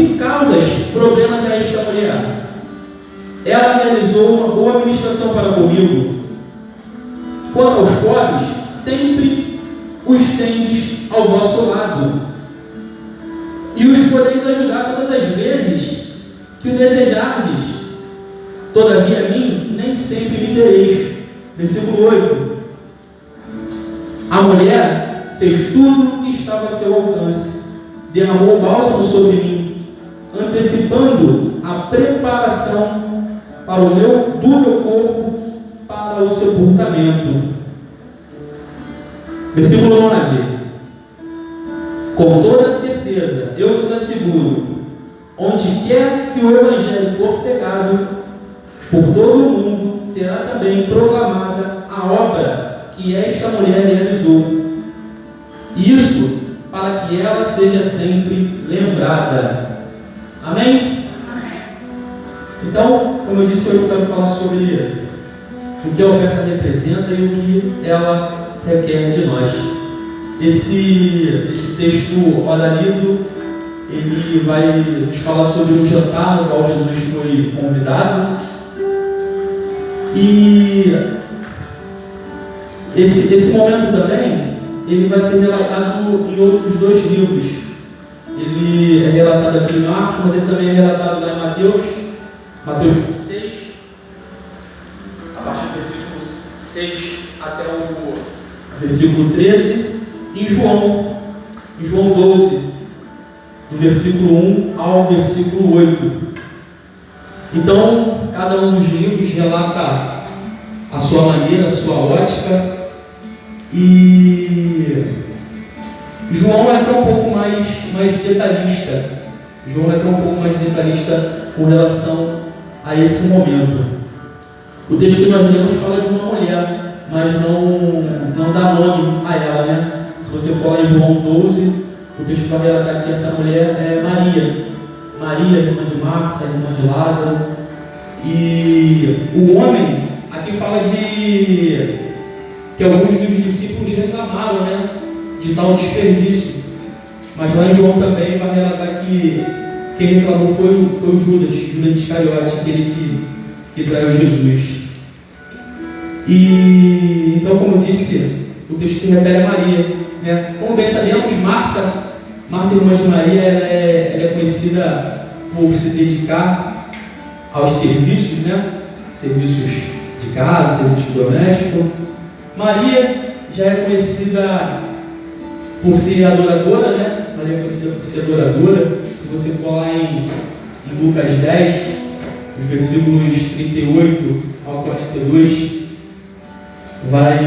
que causas problemas a esta mulher? Ela realizou uma boa administração para comigo. Quanto aos pobres, sempre os tendes ao vosso lado, e os podeis ajudar todas as vezes que o desejardes. Todavia a mim nem sempre me tereis. Versículo 8. A mulher fez tudo o que estava a seu alcance, derramou bálsamo sobre mim, antecipando a preparação do meu corpo para o sepultamento. Versículo 9. Com toda certeza, eu vos asseguro, onde quer que o Evangelho for pregado, por todo o mundo será também proclamada a obra que esta mulher realizou. Isso para que ela seja sempre lembrada. Amém? Então, como eu disse, eu quero falar sobre o que a oferta representa e o que ela requer de nós. Esse texto, ora lido, ele vai nos falar sobre um jantar no qual Jesus foi convidado. E esse momento também, ele vai ser relatado em outros dois livros. Ele é relatado aqui em Marcos, mas ele também é relatado lá em Mateus 26, a partir do versículo 6 até o versículo 13, e em João 12, do versículo 1 ao versículo 8. Então, cada um dos livros relata a sua maneira, a sua ótica, e João é até um pouco mais detalhista. João é até um pouco mais detalhista com relação a esse momento. O texto que nós lemos fala de uma mulher, mas não dá nome a ela, né? Se você for lá em João 12, o texto vai relatar que essa mulher é Maria. Maria, irmã de Marta, irmã de Lázaro. E o homem, aqui fala que alguns dos discípulos reclamaram, né, de tal desperdício. Mas lá em João também vai relatar que quem reclamou foi o Judas Iscariote, aquele que traiu Jesus. E então, como eu disse, o texto se refere a Maria, né? Como bem sabemos, Marta, irmã de Maria, ela é conhecida por se dedicar aos serviços, né? Serviços de casa, serviços domésticos. Maria já é conhecida por ser adoradora, né? Maria é conhecida por ser adoradora. Se você for lá em Lucas 10, os versículos 38 ao 42, vai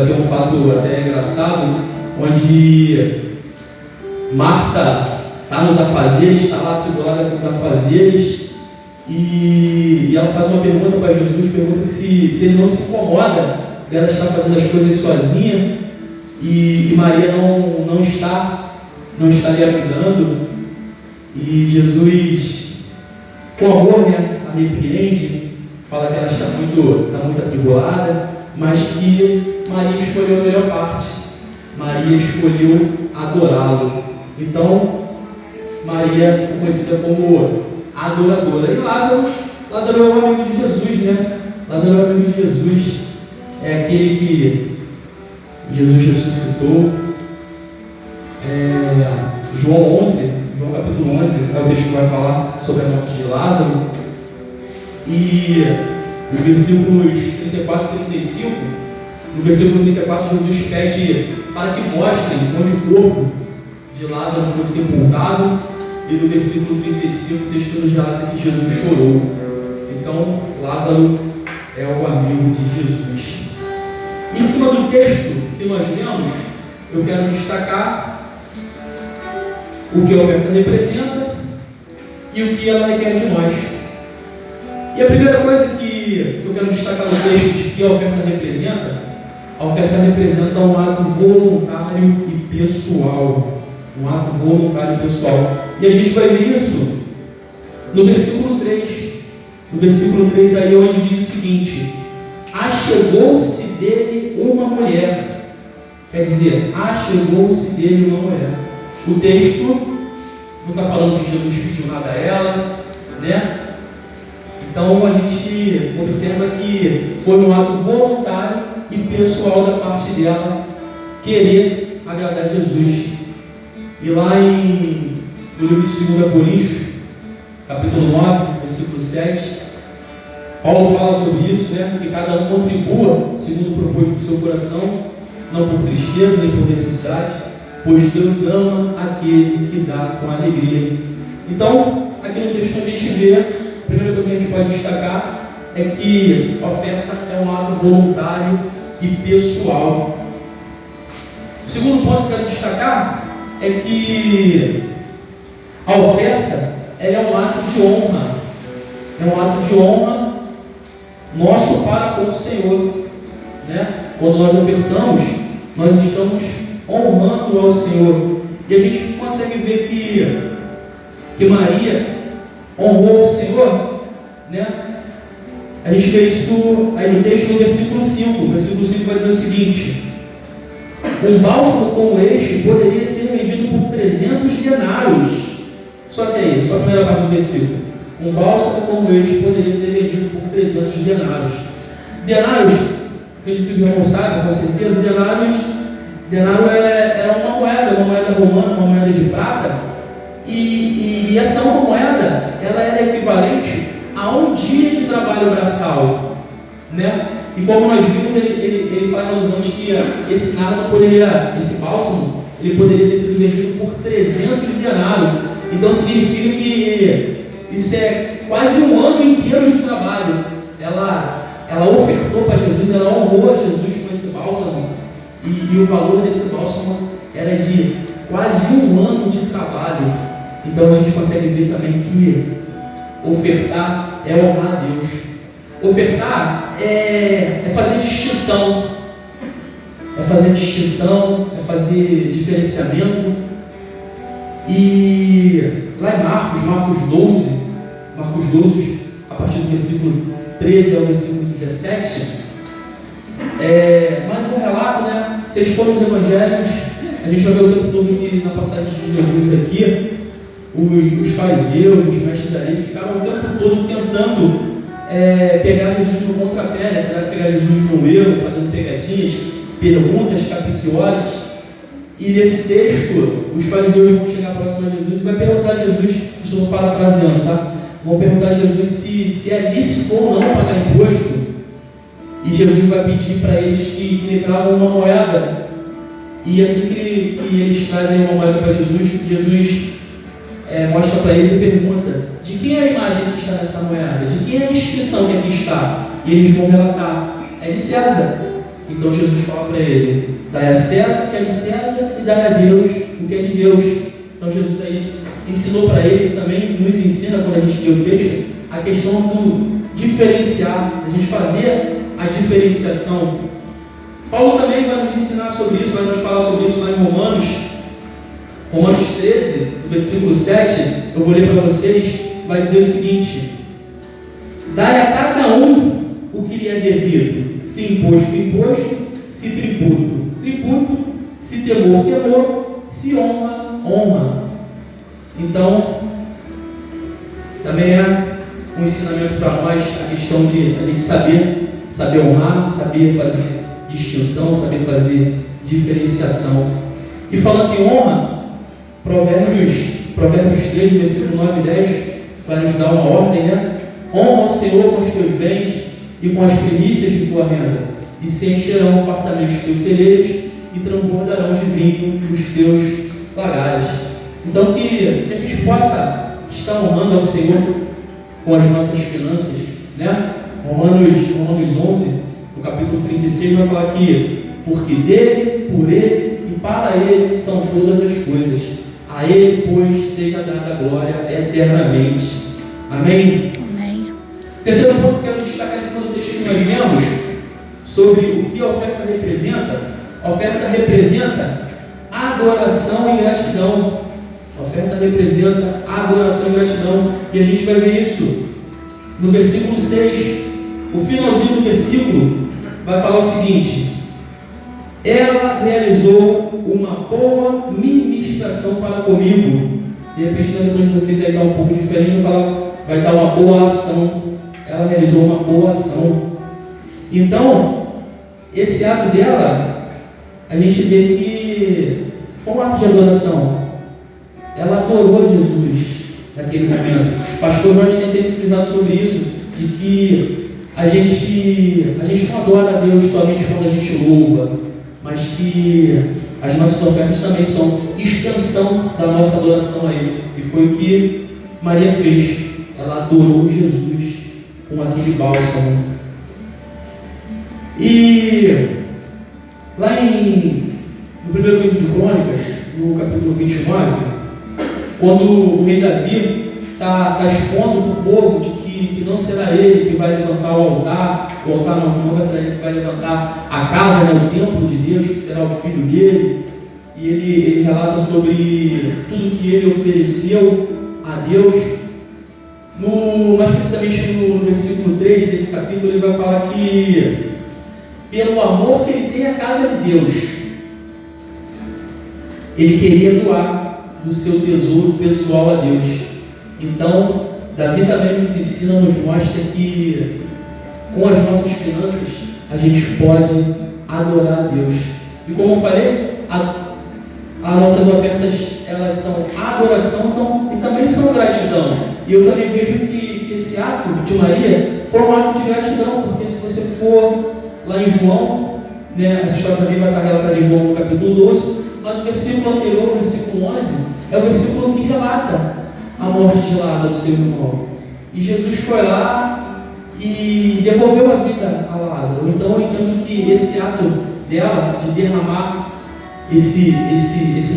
ter um fato até engraçado, onde Marta está nos afazeres, está lá atribulada com os afazeres, e ela faz uma pergunta para Jesus, pergunta se ele não se incomoda dela estar fazendo as coisas sozinha, e Maria não está lhe ajudando, e Jesus, com amor, né, a repreende, fala que ela está muito atribulada, mas que Maria escolheu a melhor parte. Maria escolheu adorá-lo. Então, Maria foi conhecida como adoradora. E Lázaro é o amigo de Jesus, né? Lázaro é o amigo de Jesus. É aquele que Jesus ressuscitou. João capítulo 11, é o texto que vai falar sobre a morte de Lázaro. E nos versículos 34 e 35, no versículo 34, Jesus pede para que mostrem onde o corpo de Lázaro foi sepultado, e no versículo 35 o texto nos relata que Jesus chorou. Então, Lázaro é o amigo de Jesus. Em cima do texto que nós lemos, eu quero destacar o que a oferta representa e o que ela requer de nós. E a primeira coisa que eu quero destacar no texto de que a oferta representa um ato voluntário e pessoal. Um ato voluntário e pessoal. E a gente vai ver isso no versículo 3. No versículo 3 aí, onde diz o seguinte: achegou-se dele uma mulher. Quer dizer, achegou-se dele uma mulher. O texto não está falando que Jesus pediu nada a ela, né? Então a gente observa que foi um ato voluntário e pessoal da parte dela querer agradar a Jesus. E lá no livro de 2 Coríntios, capítulo 9, versículo 7, Paulo fala sobre isso, né? Que cada um contribua segundo o propósito do seu coração, não por tristeza nem por necessidade, pois Deus ama aquele que dá com alegria. Então, aqui no texto a gente vê, a primeira coisa que a gente pode destacar é que a oferta é um ato voluntário e pessoal. O segundo ponto que eu quero destacar é que a oferta ela é um ato de honra. É um ato de honra nosso para com o Senhor, né? Quando nós ofertamos, nós estamos honrando ao Senhor. E a gente consegue ver que Maria honrou o Senhor, né? A gente vê isso aí no texto no versículo 5. O versículo 5 vai dizer o seguinte: um bálsamo como este poderia ser vendido por 300 denários. Só que aí, só a primeira parte do versículo. Um bálsamo como este poderia ser vendido por 300 denários. Denários, acredito que os irmãos sabem, com certeza, denário era uma moeda romana, uma moeda de prata, e essa uma moeda, ela era equivalente a um dia de trabalho braçal, né? E como nós vimos, ele faz a alusão de que esse bálsamo, ele poderia ter sido vendido por 300 denários. Então significa que isso é quase um ano inteiro de trabalho. Ela ofertou para Jesus, ela honrou a Jesus com esse bálsamo. E o valor desse bálsamo era de quase um ano de trabalho. Então a gente consegue ver também que ofertar é honrar a Deus. Ofertar é fazer distinção. É fazer diferenciamento. E lá em Marcos 12, a partir do versículo 13 ao versículo 17, mais um relato, né? Vocês foram os evangelhos, a gente vai ver o tempo todo que na passagem de Jesus aqui, os fariseus, os mestres da lei, ficaram o tempo todo tentando pegar Jesus no contrapé, né? Tentar pegar Jesus no erro, fazendo pegadinhas, perguntas capciosas. E nesse texto, os fariseus vão chegar próximo a Jesus e vai perguntar a Jesus, estou parafraseando, tá? Vão perguntar a Jesus se é lícito ou não pagar imposto. E Jesus vai pedir para eles que lhe tragam uma moeda. E assim que eles trazem uma moeda para Jesus, Jesus mostra para eles e pergunta: de quem é a imagem que está nessa moeda? De quem é a inscrição que aqui está? E eles vão relatar: é de César. Então Jesus fala para ele: dai a César o que é de César e dai a Deus o que é de Deus. Então Jesus aí ensinou para eles, também nos ensina quando a gente lê o texto, a questão do diferenciar, a gente fazer a diferenciação. Paulo também vai nos ensinar sobre isso, vai nos falar sobre isso lá em Romanos 13, no versículo 7, eu vou ler para vocês, vai dizer o seguinte: dai a cada um o que lhe é devido, se imposto, se tributo, se temor, se honra. Então, também é um ensinamento para nós a questão de a gente saber honrar, saber fazer distinção, saber fazer diferenciação. E falando em honra, Provérbios 3, versículo 9 e 10, vai nos dar uma ordem, né? Honra ao Senhor com os teus bens e com as primícias de tua renda, e se encherão fartamente os teus celeiros e transbordarão de vinho os teus lagares. Então que a gente possa estar honrando ao Senhor com as nossas finanças, né? Romanos 11, no capítulo 36, vai falar que porque dele, por ele e para ele são todas as coisas. A ele, pois, seja dada a glória eternamente. Amém? Amém. Terceiro ponto que eu quero destacar em cima do texto que nós vemos sobre o que a oferta representa. A oferta representa adoração e gratidão. A oferta representa adoração e gratidão. E a gente vai ver isso no versículo 6. O finalzinho do versículo vai falar o seguinte: ela realizou uma boa ministração para comigo. De repente, na visão de vocês aí está um pouco diferente, vai dar uma boa ação. Ela realizou uma boa ação. Então, esse ato dela, a gente vê que foi um ato de adoração. Ela adorou Jesus naquele momento. O pastor Jorge tem sempre frisado sobre isso, de que a gente não adora a Deus somente quando a gente louva, mas que as nossas ofertas também são extensão da nossa adoração a Ele. E foi o que Maria fez. Ela adorou Jesus com aquele bálsamo. E lá no primeiro livro de Crônicas, no capítulo 29, quando o rei Davi está expondo para o povo de que não será ele que vai levantar o altar não vai ser ele que vai levantar a casa, né, o templo de Deus, que será o filho dele, e ele relata sobre tudo que ele ofereceu a Deus. Mais precisamente no versículo 3 desse capítulo, ele vai falar que pelo amor que ele tem à casa de Deus, ele queria doar do seu tesouro pessoal a Deus. Então, Davi também nos ensina, nos mostra que com as nossas finanças a gente pode adorar a Deus. E como eu falei, as nossas ofertas, elas são adoração e também são gratidão. E eu também vejo que esse ato de Maria foi um ato de gratidão, porque se você for lá em João, né, essa história também vai estar relatada em João no capítulo 12, mas o versículo anterior, o versículo 11, é o versículo que relata a morte de Lázaro, seu irmão. E Jesus foi lá e devolveu a vida a Lázaro. Então eu entendo que esse ato dela de derramar esse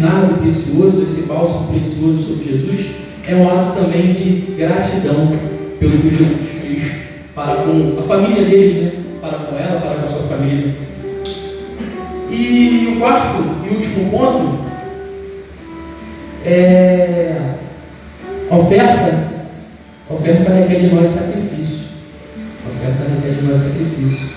nardo precioso, esse bálsamo precioso sobre Jesus, é um ato também de gratidão pelo que Jesus fez para com a família deles, né? Para com ela, para com a sua família. E o quarto e último ponto é oferta. Oferta requer de nós sacrifício. Oferta requer de nós sacrifício.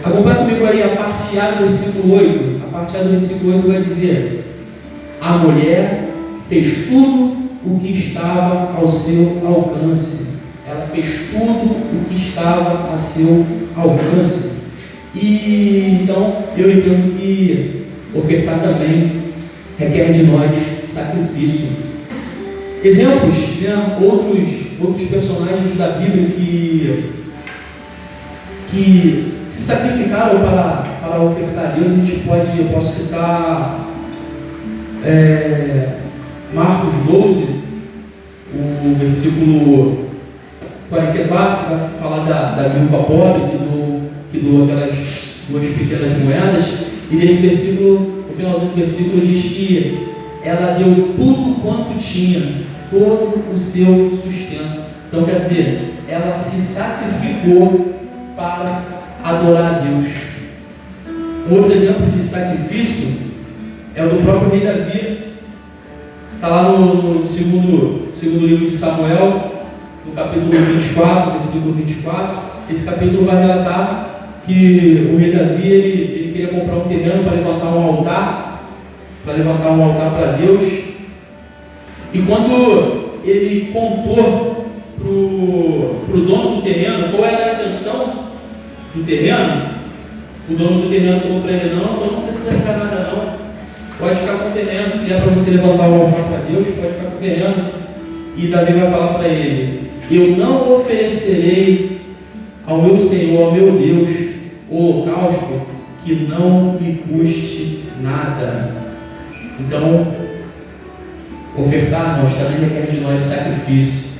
Acompanha comigo aí a parte A do versículo 8. A parte A do versículo 8 vai dizer: a mulher fez tudo o que estava ao seu alcance. Ela fez tudo o que estava a seu alcance. E então eu entendo que ofertar também requer de nós sacrifício. Exemplos, né? Outros personagens da Bíblia que se sacrificaram para ofertar a Deus. Eu posso citar Marcos 12, o versículo 44, vai falar da viúva pobre que doou aquelas 2 pequenas moedas, e nesse versículo, no finalzinho do versículo, diz que ela deu tudo quanto tinha, todo o seu sustento. Então quer dizer, ela se sacrificou para adorar a Deus. Um outro exemplo de sacrifício é o do próprio rei Davi. Está lá no segundo livro de Samuel, no capítulo 24, versículo 24. Esse capítulo vai relatar que o rei Davi ele queria comprar um terreno para levantar um altar para Deus. E quando ele contou para o dono do terreno qual era a intenção do terreno, o dono do terreno falou para ele: não, então não precisa ficar nada não, pode ficar com o terreno, se é para você levantar um altar para Deus, pode ficar com o terreno. E Davi vai falar para ele: eu não oferecerei ao meu Senhor, ao meu Deus, o holocausto que não me custe nada. Então, ofertar nós também requer de nós sacrifício,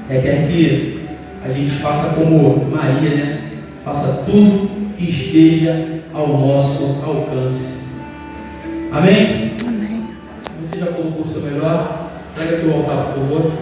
requer que a gente faça como Maria, né? Faça tudo que esteja ao nosso alcance. Amém? Amém. Se você já colocou o seu melhor, traga aqui o altar, por favor.